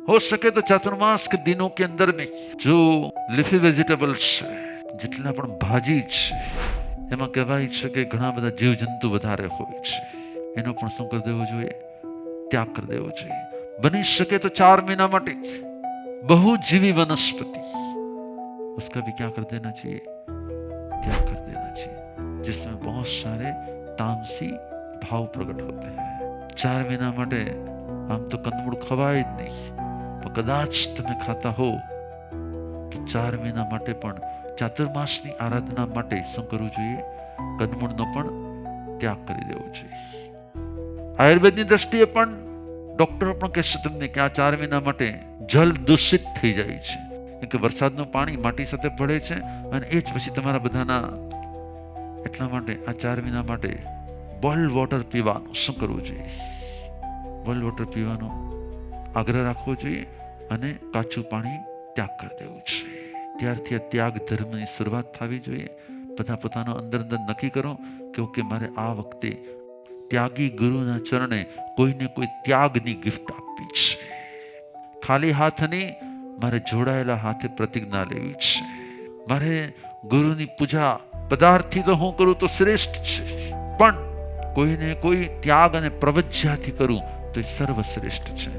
हो सके तो चातुर्मास के दिनों के अंदर में जो લીફી વેજીટેબલ્સ છે, જેટલા પણ ભાજી છે, એમાં કહેવાય છે કે ઘણા બધા જીવજંતુ વધારે હોય છે, એનો પણ શું કરી દેવો જોઈએ? ત્યાગ કરી દેવો જોઈએ. બની શકે તો 4 મહિના માટે बहुजीवी वनस्पति उसका भी क्या कर देना चाहिए? त्याग कर देना चाहिए, जिसमें बहुत सारे तामसी भाव प्रकट होते हैं. 4 મહિના માટે આમ તો કંદમૂળ ખવાય જ નહીં, પણ કદાચ તમે ખાતા હો તો 4 મહિના માટે પણ ચાતુર્માસની આરાધના માટે શું કરવું જોઈએ? કંદમૂળનો પણ ત્યાગ કરી દેવો જોઈએ. આયુર્વેદની દ્રષ્ટિએ પણ ડોક્ટરો પણ કહેશે તમને કે આ 4 મહિના માટે જલ દૂષિત થઈ જાય છે, કેમ કે વરસાદનું પાણી માટી સાથે ભળે છે અને એ જ પછી તમારા બધાના, એટલા માટે આ 4 મહિના માટે બોઇલ્ડ વોટર પીવાનું શું કરવું જોઈએ? બોઇલ્ડ વોટર પીવાનો આગ્રહ રાખવો જોઈએ અને કાચું પાણી ત્યાગ કરી દેવું જોઈએ. ત્યારથી આ ત્યાગ ધર્મની શરૂઆત થવી જોઈએ. બધા પોતાનો અંદર અંદર નક્કી કરો કે ઓકે, મારે આ વખતે ત્યાગી ગુરુના ચરણે કોઈને કોઈ ત્યાગની ગિફ્ટ આપવી છે. ખાલી હાથ નહીં, મારે જોડાયેલા હાથે પ્રતિજ્ઞા લેવી છે. મારે ગુરુની પૂજા પદાર્થથી તો હું કરું તો શ્રેષ્ઠ છે, પણ કોઈને કોઈ ત્યાગ અને પ્રવજ્યાથી કરું તો એ સર્વશ્રેષ્ઠ છે.